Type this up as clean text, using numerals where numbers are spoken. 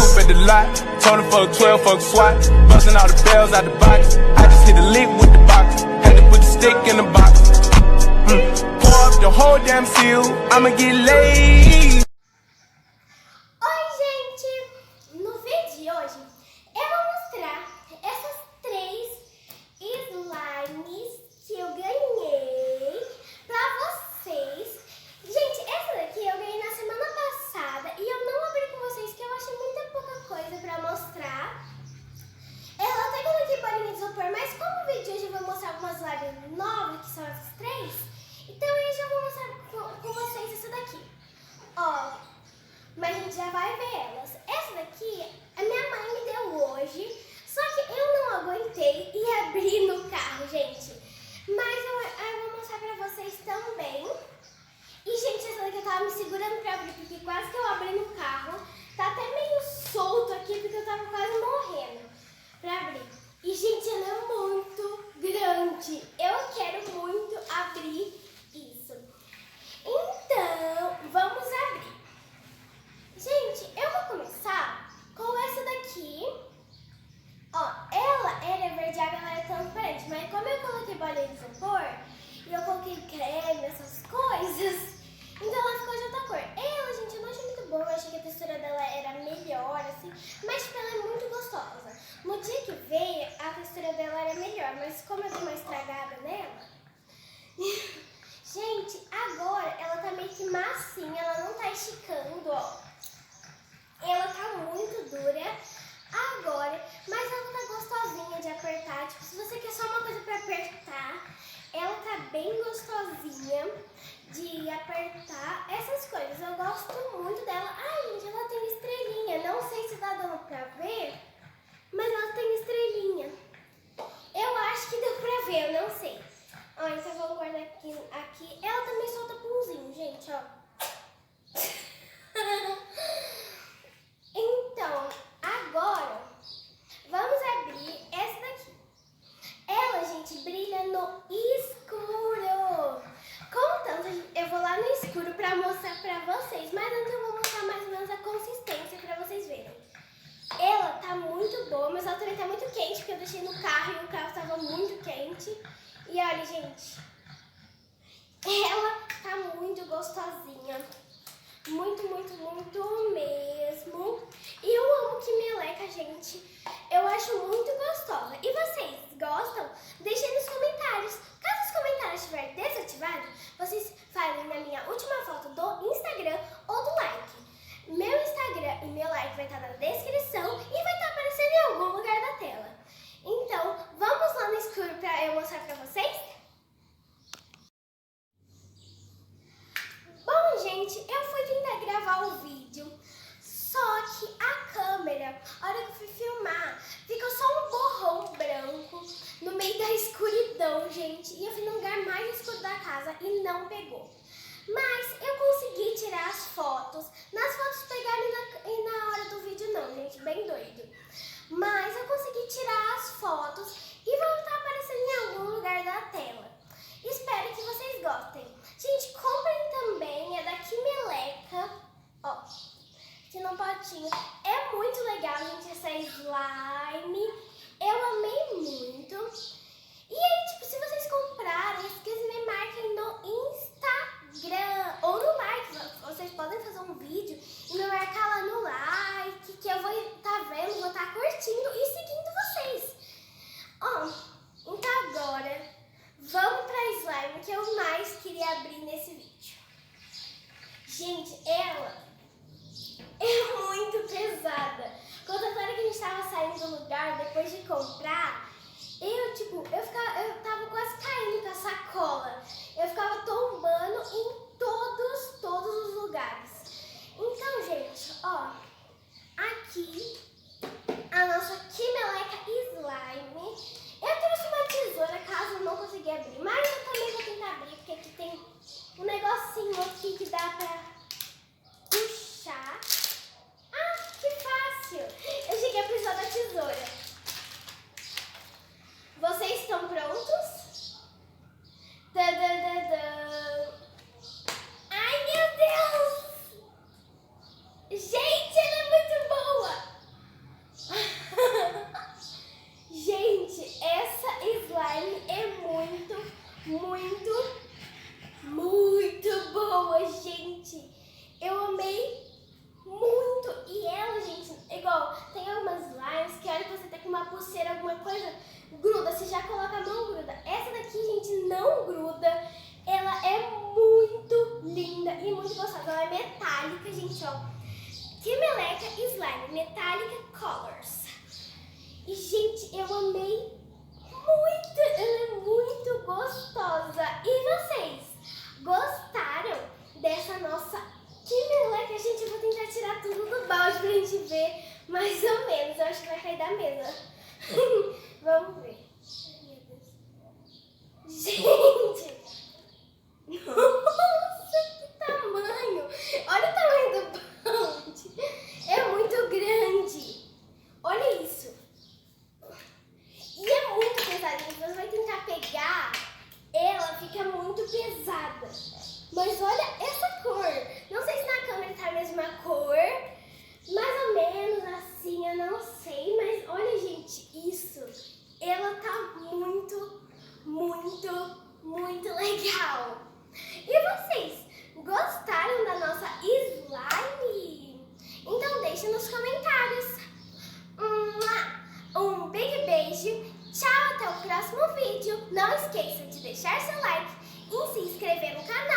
coupe at the lot. Told him fuck 12, fuck SWAT. Busting all the bells out the box. I just hit a lick with the box. Had to put the stick in the box. Pour up the whole damn seal. I'ma get laid. Oi, gente! No vídeo de hoje eu vou mostrar essas 3 slimes que eu ganhei pra vocês. Gente, essa daqui eu ganhei na semana passada e eu não abri com vocês que eu achei muita pouca coisa pra mostrar. Eu até coloquei bolinha de isopor, mas como o vídeo de hoje eu vou mostrar algumas slimes novas, que são essas 3, então eu já vou mostrar com vocês essa daqui. Ó, mas a gente já vai ver elas. Essa daqui a minha mãe me deu hoje, só que eu não aguentei e abri no carro, gente. Mas eu vou mostrar pra vocês também. E, gente, essa daqui eu tava me segurando pra abrir, porque quase que eu abri no carro. Tá até meio solto aqui, porque eu tava quase morrendo pra abrir. E, gente, ela é muito grande. Eu quero muito abrir isso. Então, vamos abrir. Gente, eu vou começar com essa daqui. Ó, ela é verde água, ela é transparente. Mas como eu coloquei bolinha de isopor e eu coloquei creme, essas coisas, então ela ficou de outra cor. Ela, gente, eu não achei muito boa. Eu achei que a textura dela era melhor, assim. Mas, tipo, ela é muito gostosa. No dia que veio, a textura dela era melhor. Mas como eu dei uma estragada nela... Gente, agora ela tá meio que massinha. Ela não tá esticando, ó. Ela tá muito dura agora, mas ela tá gostosinha de apertar. Tipo, se você quer só uma coisa pra apertar, ela tá bem gostosinha de apertar essas coisas. Eu gosto muito dela. Ai, gente, ela tem estrelinha. Não sei se tá dando pra ver, mas ela tem estrelinha. Eu acho que deu pra ver, eu não sei. Ó, então eu vou guardar aqui. Ela também solta punzinho, gente, ó. Então, agora, vamos abrir essa daqui. Ela, gente, brilha no escuro. Contanto, eu vou lá no escuro pra mostrar pra vocês. Mas antes eu vou mostrar mais ou menos a consistência pra vocês verem. Ela tá muito boa, mas ela também tá muito quente, porque eu deixei no carro e o carro tava muito quente. E olha, gente, ela tá muito gostosinha. Muito, muito, muito mesmo. E eu amo que meleca, gente. Eu acho muito gostosa. E vocês gostam? Deixem nos comentários. Caso os comentários estiverem desativados, vocês falem na minha última foto do Instagram ou do like. Meu Instagram e meu like vai estar na descrição e vai estar aparecendo em algum lugar da tela. Então, vamos lá no escuro pra eu mostrar pra vocês? Bom, gente, eu fui tentar gravar o vídeo, só que a câmera, a hora que eu fui filmar, ficou só um borrão branco no meio da escuridão, gente. E eu fui no lugar mais escuro da casa e não pegou. Mas eu consegui tirar as fotos. Nas fotos pegaram e na hora do vídeo não, gente, bem doido. Mas eu consegui tirar as fotos e vão estar aparecendo em algum lugar da tela. Espero que vocês gostem. Gente, comprem também, é da Kimeleca, ó, aqui no potinho. É muito legal, gente, essa slime. Eu amei muito. E aí, tipo, se vocês comprarem, esqueçam, me marquem no Instagram ou no like. Vocês podem fazer um vídeo e me marcar lá no like, que eu vou estar vendo, vou estar curtindo e seguindo vocês. Ó, então agora vamos pra slime que eu mais queria abrir nesse vídeo. Gente, ela é muito pesada. Quando a hora que a gente tava saindo do lugar, depois de comprar, eu tava quase caindo com a sacola. Eu ficava tombando em todos os lugares. Então, gente, ó, aqui a nossa Kimeleca Slime. Eu trouxe uma tesoura caso eu não conseguir abrir, mas eu também vou tentar abrir, porque aqui tem um negocinho aqui que dá pra puxar. Ah, que fácil! Eu cheguei a precisar da tesoura. Vocês estão prontos? Tadadadã. Ai, meu Deus! Gente, ela é muito boa! Metallica Colors. E, gente, eu amei muito, ela é muito gostosa. E vocês, gostaram dessa nossa... Que meleca, gente, eu vou tentar tirar tudo do balde pra gente ver mais ou menos. Eu acho que vai cair da mesa. Vamos ver. Gente! Nossa, que tamanho! Olha o tamanho do balde. É muito grande. Olha isso. E é muito pesada. Você vai tentar pegar, ela fica muito pesada. Mas olha essa cor. Não sei se na câmera tá a mesma cor. Mais ou menos assim, eu não sei. Mas olha, gente, isso. Ela tá muito, muito, muito legal. E vocês, gostaram da nossa slime? Então deixa nos comentários. Um big beijo. Tchau, até o próximo vídeo. Não esqueça de deixar seu like e se inscrever no canal.